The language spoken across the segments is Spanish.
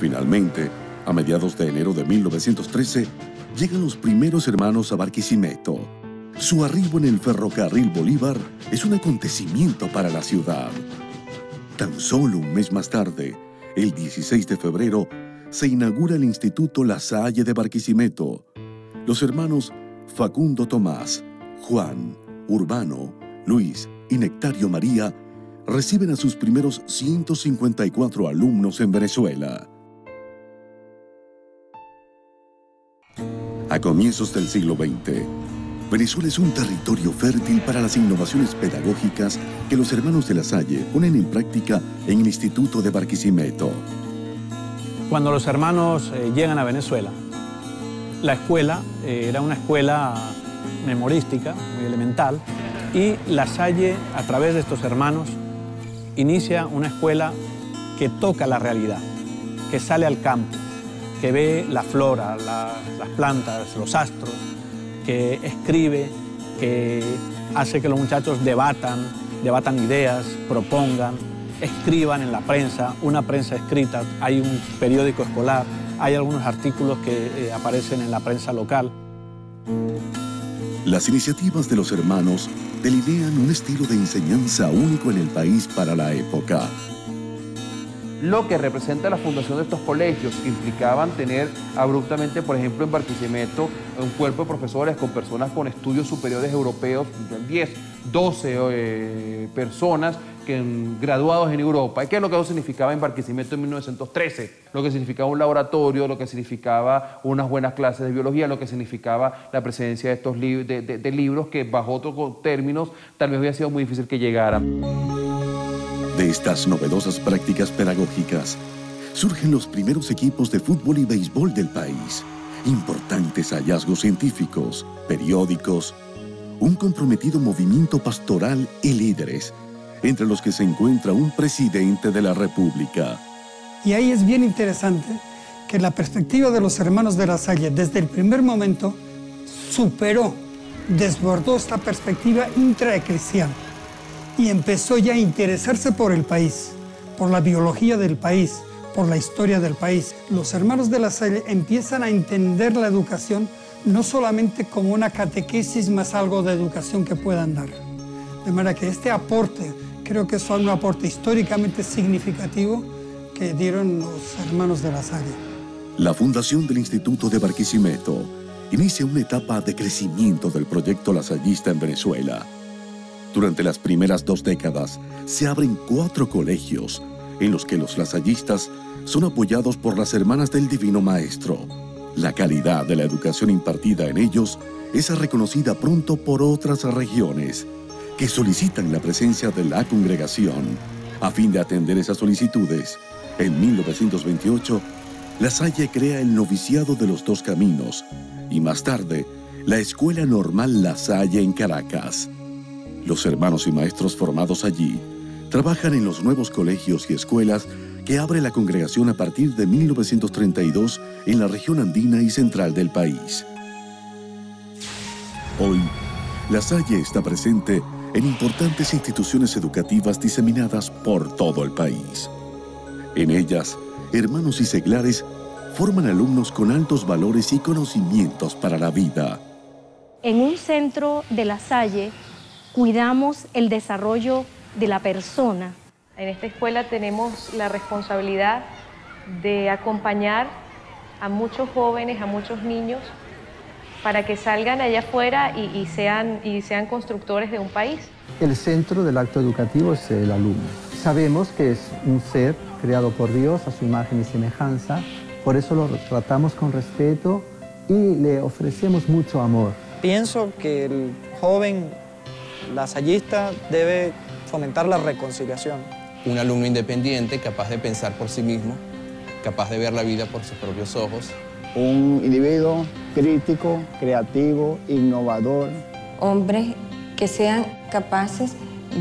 Finalmente, a mediados de enero de 1913, llegan los primeros hermanos a Barquisimeto. Su arribo en el ferrocarril Bolívar es un acontecimiento para la ciudad. Tan solo un mes más tarde, el 16 de febrero, se inaugura el Instituto La Salle de Barquisimeto. Los hermanos Facundo Tomás, Juan, Urbano, Luis y Nectario María reciben a sus primeros 154 alumnos en Venezuela. A comienzos del siglo XX, Venezuela es un territorio fértil para las innovaciones pedagógicas que los hermanos de La Salle ponen en práctica en el Instituto de Barquisimeto. Cuando los hermanos llegan a Venezuela, la escuela era una escuela memorística, muy elemental, y La Salle, a través de estos hermanos, inicia una escuela que toca la realidad, que sale al campo, que ve la flora, las plantas, los astros, que escribe, que hace que los muchachos debatan ideas, propongan, escriban en la prensa, una prensa escrita, hay un periódico escolar, hay algunos artículos que aparecen en la prensa local. Las iniciativas de los hermanos delinean un estilo de enseñanza único en el país para la época. Lo que representa la fundación de estos colegios implicaban tener abruptamente, por ejemplo, en Barquisimeto, un cuerpo de profesores con personas con estudios superiores europeos, 10, 12 personas graduados en Europa. ¿Qué es lo que eso significaba en Barquisimeto en 1913? Lo que significaba un laboratorio, lo que significaba unas buenas clases de biología, lo que significaba la presencia de estos libros que, bajo otros términos, tal vez hubiera sido muy difícil que llegaran. De estas novedosas prácticas pedagógicas surgen los primeros equipos de fútbol y béisbol del país, importantes hallazgos científicos, periódicos, un comprometido movimiento pastoral y líderes, entre los que se encuentra un presidente de la República. Y ahí es bien interesante que la perspectiva de los hermanos de La Salle desde el primer momento desbordó esta perspectiva intraeclesial y empezó ya a interesarse por el país, por la biología del país, por la historia del país. Los hermanos de La Salle empiezan a entender la educación no solamente como una catequesis más algo de educación que puedan dar. De manera que este aporte, creo que es un aporte históricamente significativo que dieron los hermanos de La Salle. La fundación del Instituto de Barquisimeto inicia una etapa de crecimiento del proyecto lasallista en Venezuela. Durante las primeras 2 décadas se abren 4 colegios en los que los lasallistas son apoyados por las hermanas del Divino Maestro. La calidad de la educación impartida en ellos es reconocida pronto por otras regiones que solicitan la presencia de la congregación. A fin de atender esas solicitudes, en 1928, La Salle crea el noviciado de los 2 Caminos y más tarde, la Escuela Normal La Salle en Caracas. Los hermanos y maestros formados allí trabajan en los nuevos colegios y escuelas que abre la congregación a partir de 1932 en la región andina y central del país. Hoy, La Salle está presente en importantes instituciones educativas diseminadas por todo el país. En ellas, hermanos y seglares forman alumnos con altos valores y conocimientos para la vida. En un centro de La Salle, cuidamos el desarrollo de la persona. En esta escuela tenemos la responsabilidad de acompañar a muchos jóvenes, a muchos niños, para que salgan allá afuera y sean constructores de un país. El centro del acto educativo es el alumno. Sabemos que es un ser creado por Dios a su imagen y semejanza, por eso lo tratamos con respeto y le ofrecemos mucho amor. Pienso que el joven lasallista debe fomentar la reconciliación. Un alumno independiente, capaz de pensar por sí mismo, capaz de ver la vida por sus propios ojos. Un individuo crítico, creativo, innovador. Hombres que sean capaces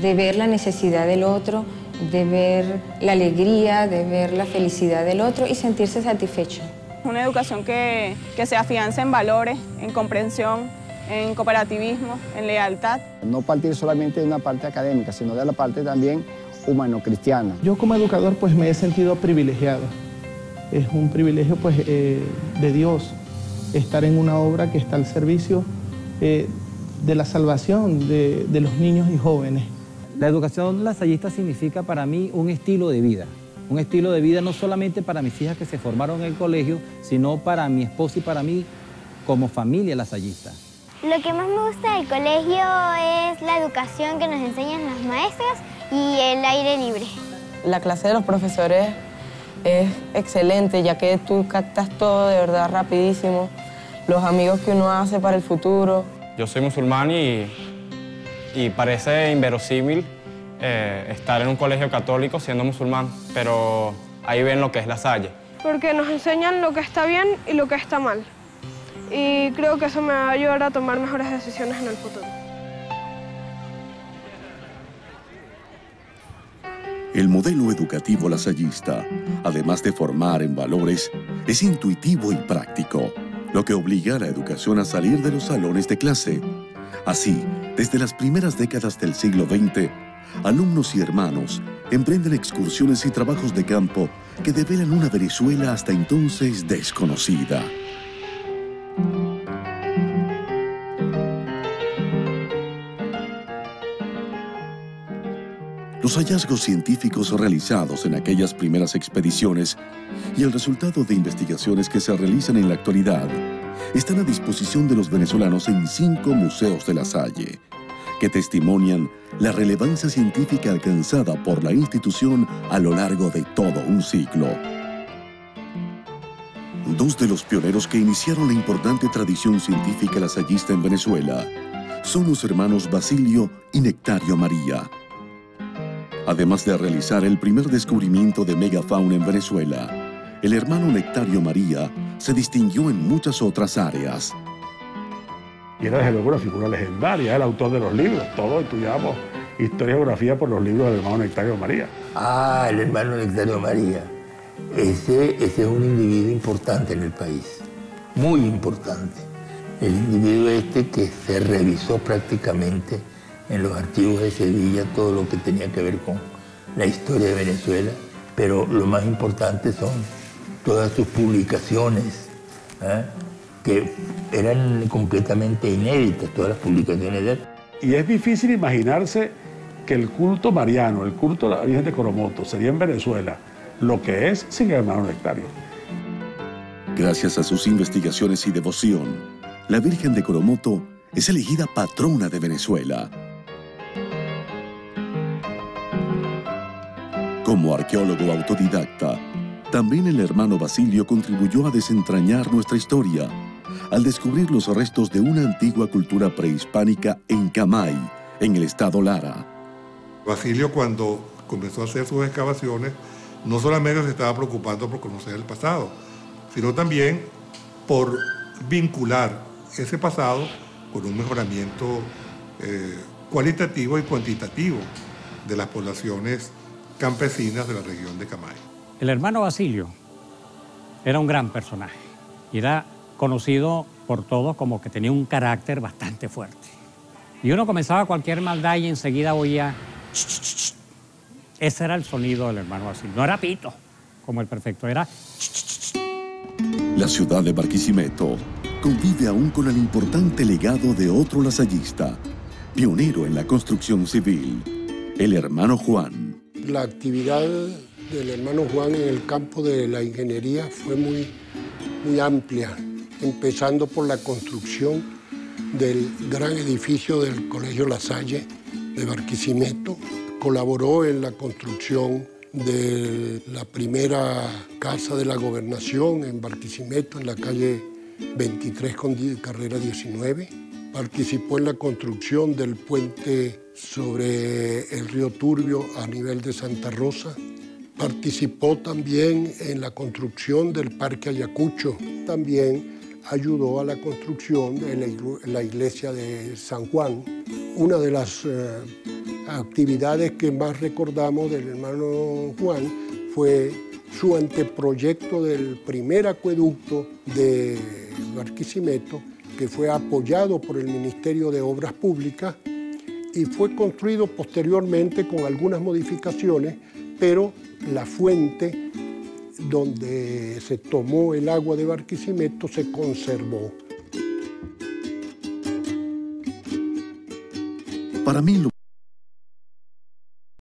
de ver la necesidad del otro, de ver la alegría, de ver la felicidad del otro y sentirse satisfecho. Una educación que se afianza en valores, en comprensión, en cooperativismo, en lealtad. No partir solamente de una parte académica, sino de la parte también humano-cristiana. Yo como educador pues me he sentido privilegiado Es un privilegio pues, de Dios estar en una obra que está al servicio de la salvación de los niños y jóvenes. La educación lasallista significa para mí un estilo de vida. Un estilo de vida no solamente para mis hijas que se formaron en el colegio, sino para mi esposo y para mí como familia lasallista. Lo que más me gusta del colegio es la educación que nos enseñan las maestras y el aire libre. La clase de los profesores es excelente, ya que tú captas todo de verdad rapidísimo, los amigos que uno hace para el futuro. Yo soy musulmán y parece inverosímil estar en un colegio católico siendo musulmán, pero ahí ven lo que es La Salle. Porque nos enseñan lo que está bien y lo que está mal. Y creo que eso me va a ayudar a tomar mejores decisiones en el futuro. El modelo educativo lasallista, además de formar en valores, es intuitivo y práctico, lo que obliga a la educación a salir de los salones de clase. Así, desde las primeras décadas del siglo XX, alumnos y hermanos emprenden excursiones y trabajos de campo que develan una Venezuela hasta entonces desconocida. Los hallazgos científicos realizados en aquellas primeras expediciones y el resultado de investigaciones que se realizan en la actualidad están a disposición de los venezolanos en 5 museos de La Salle, que testimonian la relevancia científica alcanzada por la institución a lo largo de todo un siglo. 2 de los pioneros que iniciaron la importante tradición científica lasallista en Venezuela son los hermanos Basilio y Nectario María. Además de realizar el primer descubrimiento de megafauna en Venezuela, el hermano Nectario María se distinguió en muchas otras áreas. Y era desde luego una figura legendaria, el autor de los libros. Todos estudiamos historia y geografía por los libros del hermano Nectario María. Ah, el hermano Nectario María. Ese es un individuo importante en el país, muy importante. El individuo que se revisó prácticamente en los archivos de Sevilla todo lo que tenía que ver con la historia de Venezuela, pero lo más importante son todas sus publicaciones, que eran completamente inéditas, todas las publicaciones de él. Y es difícil imaginarse que el culto mariano, el culto de la Virgen de Coromoto, sería en Venezuela lo que es sin el hermano Nectario. Gracias a sus investigaciones y devoción, la Virgen de Coromoto es elegida patrona de Venezuela. Como arqueólogo autodidacta, también el hermano Basilio contribuyó a desentrañar nuestra historia al descubrir los restos de una antigua cultura prehispánica en Camay, en el estado Lara. Basilio, cuando comenzó a hacer sus excavaciones, no solamente se estaba preocupando por conocer el pasado, sino también por vincular ese pasado con un mejoramiento cualitativo y cuantitativo de las poblaciones campesinas de la región de Camay. El hermano Basilio era un gran personaje y era conocido por todos como que tenía un carácter bastante fuerte. Y uno comenzaba cualquier maldad y enseguida oía... Ese era el sonido del hermano Basilio. No era pito, como el prefecto, era... La ciudad de Barquisimeto convive aún con el importante legado de otro lasallista, pionero en la construcción civil, el hermano Juan. La actividad del hermano Juan en el campo de la ingeniería fue muy amplia, empezando por la construcción del gran edificio del Colegio La Salle de Barquisimeto. Colaboró en la construcción de la primera casa de la gobernación en Barquisimeto, en la calle 23 con carrera 19. Participó en la construcción del puente sobre el río Turbio a nivel de Santa Rosa. Participó también en la construcción del Parque Ayacucho. También ayudó a la construcción de la iglesia de San Juan. Una de las actividades que más recordamos del hermano Juan fue su anteproyecto del primer acueducto de Barquisimeto, que fue apoyado por el Ministerio de Obras Públicas y fue construido posteriormente con algunas modificaciones, pero la fuente donde se tomó el agua de Barquisimeto se conservó. Para mí,